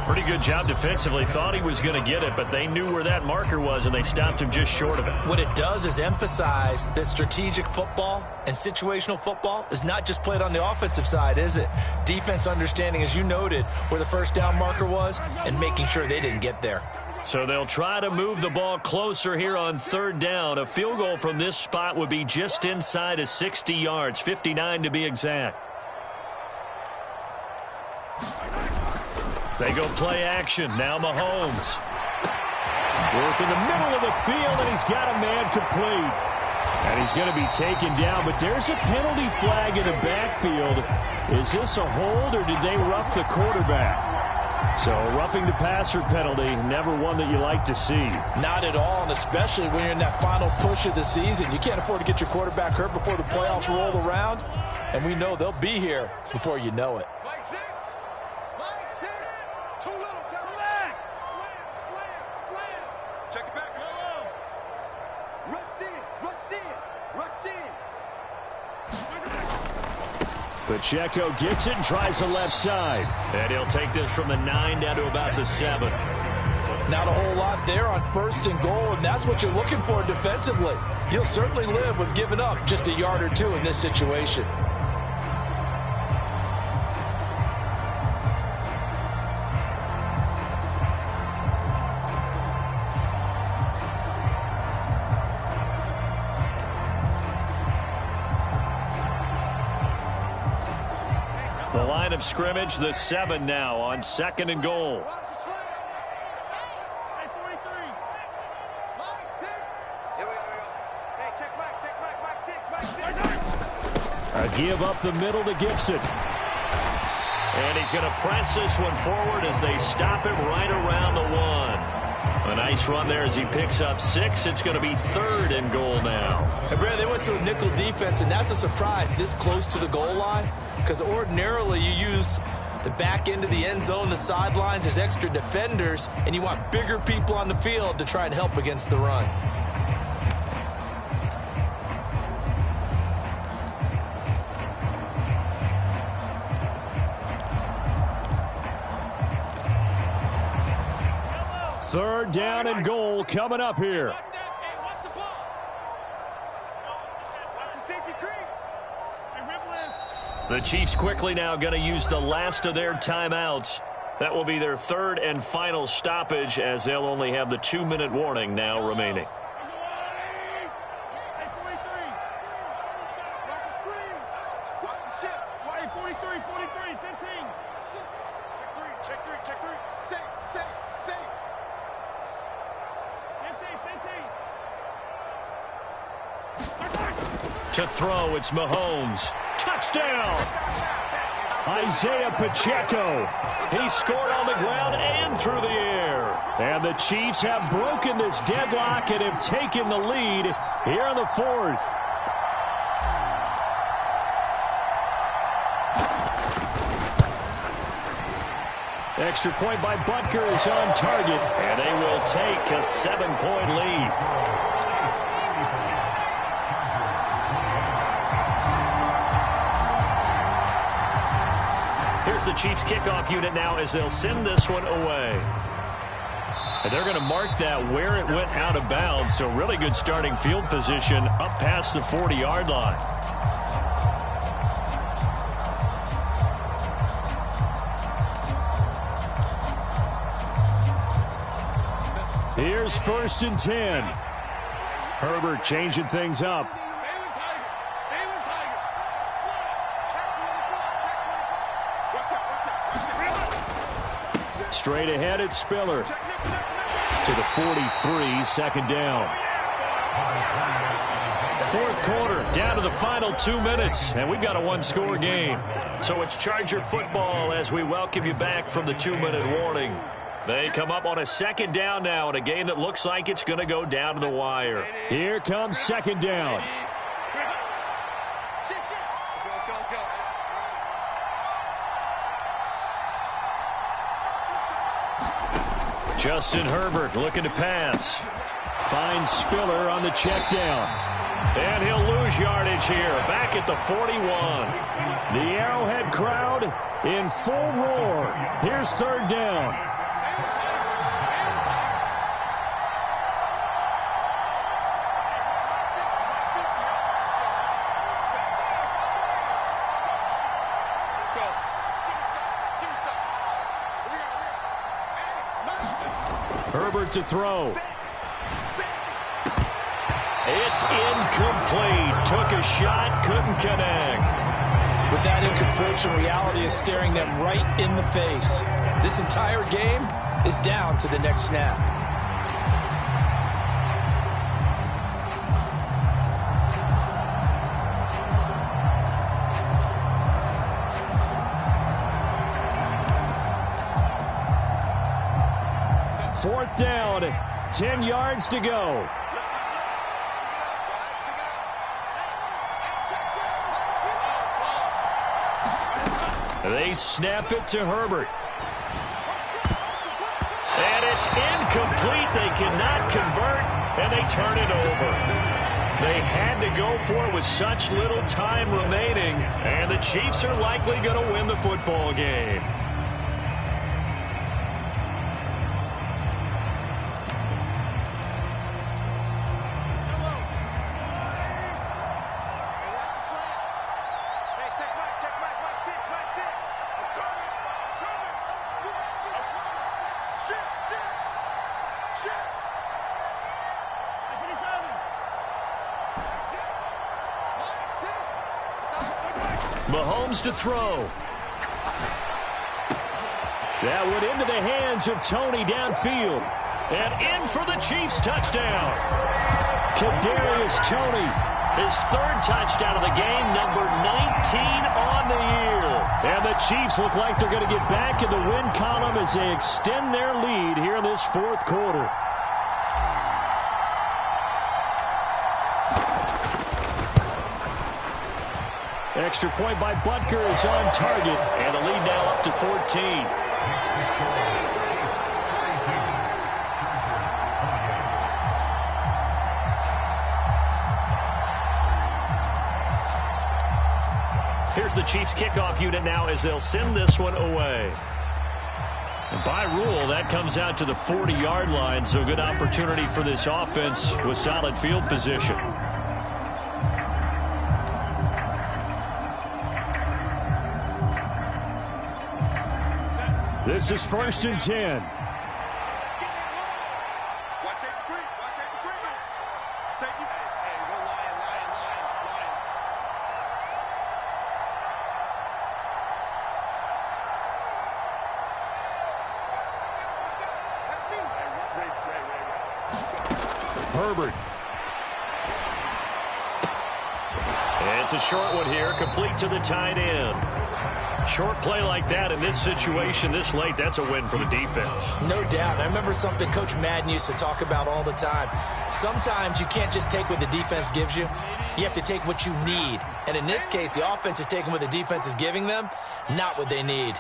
Pretty good job defensively. Thought he was going to get it, but they knew where that marker was, and they stopped him just short of it. What it does is emphasize that strategic football and situational football is not just played on the offensive side, is it? Defense understanding, as you noted, where the first down marker was and making sure they didn't get there. So they'll try to move the ball closer here on 3rd down. A field goal from this spot would be just inside of 60 yards, 59 to be exact. They go play action. Now Mahomes. Work in the middle of the field, and he's got a man complete. And he's going to be taken down, but there's a penalty flag in the backfield. Is this a hold, or did they rough the quarterback? So roughing the passer penalty, never one that you like to see. Not at all, and especially when you're in that final push of the season. You can't afford to get your quarterback hurt before the playoffs roll around, and we know they'll be here before you know it. Pacheco gets it and tries the left side. And he'll take this from the 9 down to about the 7. Not a whole lot there on 1st and goal, and that's what you're looking for defensively. You'll certainly live with giving up just a yard or two in this situation. The line of scrimmage, the 7 now on 2nd and goal. A give up the middle to Gibson. And he's going to press this one forward as they stop it right around the 1. A nice run there as he picks up 6. It's going to be 3rd and goal now. And Brad, they went to a nickel defense, and that's a surprise this close to the goal line. Because ordinarily you use the back end of the end zone, the sidelines as extra defenders, and you want bigger people on the field to try and help against the run. Third down and goal coming up here. The Chiefs quickly now going to use the last of their timeouts. That will be their 3rd and final stoppage, as they'll only have the 2-minute warning now remaining. To throw, it's Mahomes. Touchdown! Isaiah Pacheco. He scored on the ground and through the air. And the Chiefs have broken this deadlock and have taken the lead here in the 4th. Extra point by Butker is on target, and they will take a 7-point lead. Here's the Chiefs kickoff unit now as they'll send this one away. And they're going to mark that where it went out of bounds, so really good starting field position up past the 40-yard line. Here's 1st and 10. Herbert changing things up. Straight ahead, it's Spiller. To the 43, 2nd down. 4th quarter, down to the final 2 minutes, and we've got a 1-score game. So it's Charger football as we welcome you back from the 2-minute warning. They come up on a 2nd down now in a game that looks like it's going to go down to the wire. Here comes 2nd down. Justin Herbert looking to pass. Finds Spiller on the check down. And he'll lose yardage here. Back at the 41. The Arrowhead crowd in full roar. Here's 3rd down. Herbert to throw. It's incomplete. Took a shot, couldn't connect. With that incompletion, reality is staring them right in the face. This entire game is down to the next snap. 4th down. 10 yards to go. They snap it to Herbert. And it's incomplete. They cannot convert, and they turn it over. They had to go for it with such little time remaining, and the Chiefs are likely going to win the football game. Mahomes to throw. That went into the hands of Toney downfield. And in for the Chiefs touchdown. Kadarius Toney, his 3rd touchdown of the game, number 19 on the year. And the Chiefs look like they're going to get back in the win column as they extend their lead here in this 4th quarter. Extra point by Butker is on target, and the lead now up to 14. Here's the Chiefs kickoff unit now as they'll send this one away. And by rule, that comes out to the 40-yard line, so good opportunity for this offense with solid field position. This is 1st and 10. Herbert. It's a short one here, complete to the tight end. Short play like that in this situation this late, that's a win for the defense. No doubt. I remember something Coach Madden used to talk about all the time. Sometimes you can't just take what the defense gives you. You have to take what you need. And in this case, the offense is taking what the defense is giving them, not what they need.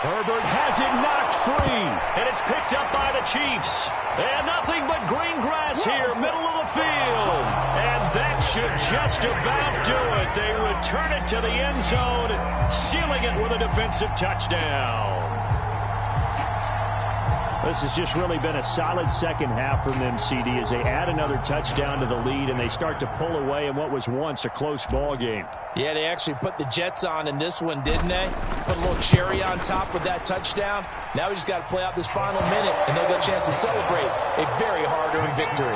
Herbert has it knocked free, and it's picked up by the Chiefs. And nothing but green grass here, middle of the field. And that should just about do it. They return it to the end zone, sealing it with a defensive touchdown. This has just really been a solid second half from them, CD, as they add another touchdown to the lead and they start to pull away in what was once a close ball game. Yeah, they actually put the Jets on in this one, didn't they? Put a little cherry on top with that touchdown. Now we just got to play out this final minute, and they'll get a chance to celebrate a very hard-earned victory.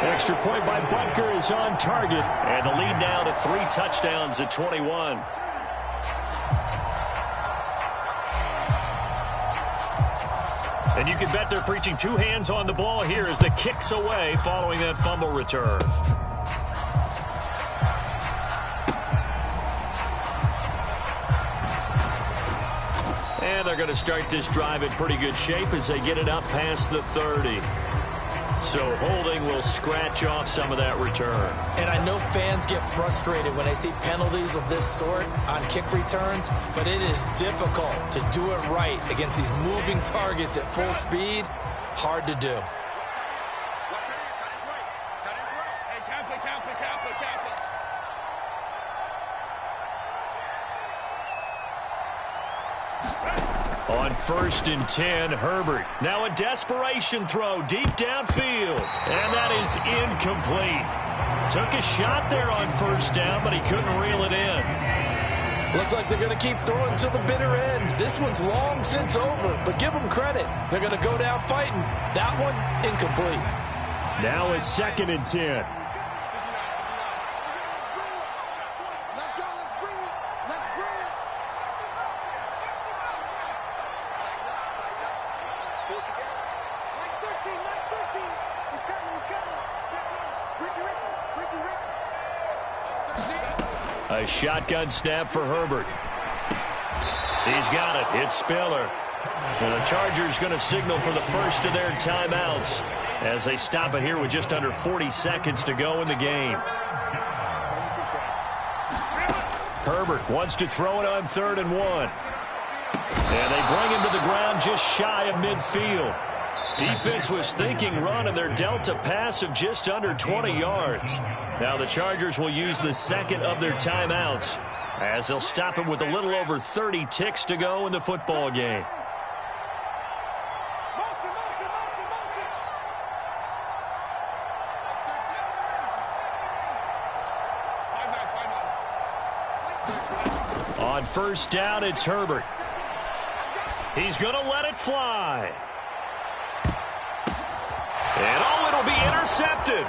Extra point by Butker is on target, and the lead now to 3 touchdowns at 21. And you can bet they're preaching 2 hands on the ball here as the kick's away following that fumble return. And they're going to start this drive in pretty good shape as they get it up past the 30. So holding will scratch off some of that return. And I know fans get frustrated when they see penalties of this sort on kick returns, but it is difficult to do it right against these moving targets at full speed. Hard to do. On 1st and 10, Herbert. Now a desperation throw deep downfield. And that is incomplete. Took a shot there on 1st down, but he couldn't reel it in. Looks like they're going to keep throwing to the bitter end. This one's long since over, but give them credit. They're going to go down fighting. That one, incomplete. Now a 2nd and 10. A shotgun snap for Herbert. He's got it. It's Spiller. And the Chargers going to signal for the first of their timeouts as they stop it here with just under 40 seconds to go in the game. Herbert wants to throw it on 3rd and 1. And they bring him to the ground just shy of midfield. Defense was thinking run, and they're dealt a pass of just under 20 yards. Now the Chargers will use the second of their timeouts as they'll stop it with a little over 30 ticks to go in the football game. On first down, it's Herbert. He's going to let it fly. And it'll be intercepted.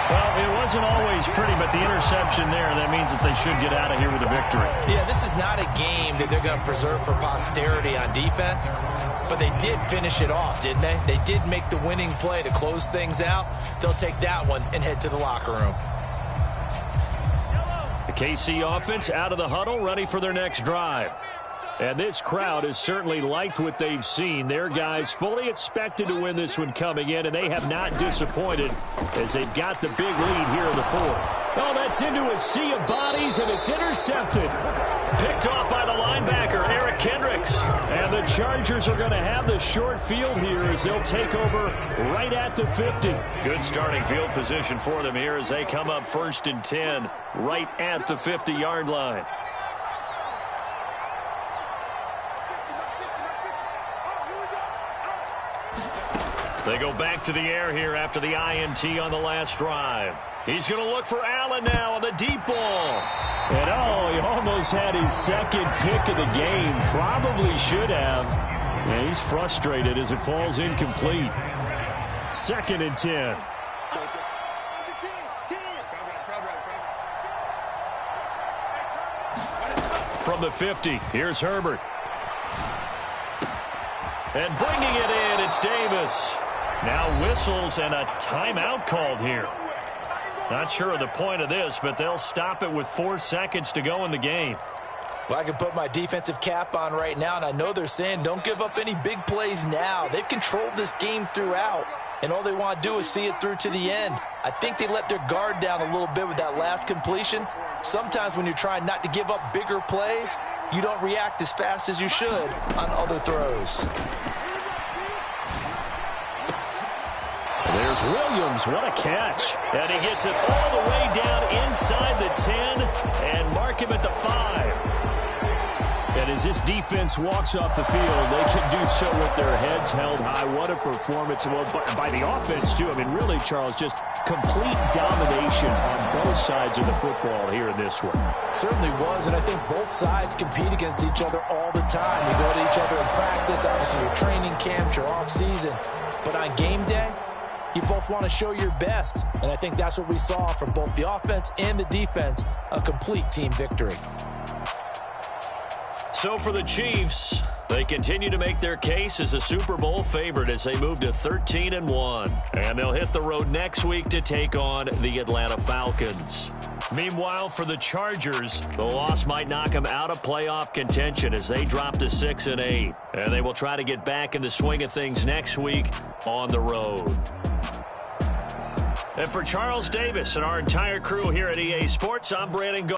Well, it wasn't always pretty, but the interception there, that means that they should get out of here with a victory. Yeah, this is not a game that they're going to preserve for posterity on defense, but they did finish it off, didn't they? They did make the winning play to close things out. They'll take that one and head to the locker room. The KC offense out of the huddle, ready for their next drive. And this crowd has certainly liked what they've seen. Their guys fully expected to win this one coming in, and they have not disappointed as they've got the big lead here in the 4th. Oh, that's into a sea of bodies, and it's intercepted. Picked off by the linebacker, Eric Kendricks. And the Chargers are going to have the short field here as they'll take over right at the 50. Good starting field position for them here as they come up 1st and 10 right at the 50-yard line. They go back to the air here after the INT on the last drive. He's going to look for Allen now on the deep ball. And, he almost had his second pick of the game. Probably should have. And he's frustrated as it falls incomplete. 2nd and 10. From the 50, here's Herbert. And bringing it in, it's Davis. Now whistles and a timeout called here. Not sure of the point of this, but they'll stop it with 4 seconds to go in the game. Well, I can put my defensive cap on right now, and I know they're saying don't give up any big plays now. They've controlled this game throughout, and all they want to do is see it through to the end. I think they let their guard down a little bit with that last completion. Sometimes when you're trying not to give up bigger plays, you don't react as fast as you should on other throws. There's Williams. What a catch. And he gets it all the way down inside the 10 and mark him at the 5. And as this defense walks off the field, they can do so with their heads held high. What a performance. Well, by the offense, too. I mean, really, Charles, just complete domination on both sides of the football here in this one. Certainly was, and I think both sides compete against each other all the time. You go to each other in practice, obviously your training camps, your off-season. But on game day, you both want to show your best, and I think that's what we saw from both the offense and the defense, a complete team victory. So for the Chiefs, they continue to make their case as a Super Bowl favorite as they move to 13-1. And they'll hit the road next week to take on the Atlanta Falcons. Meanwhile, for the Chargers, the loss might knock them out of playoff contention as they drop to 6-8. And they will try to get back in the swing of things next week on the road. And for Charles Davis and our entire crew here at EA Sports, I'm Brandon Gaudin.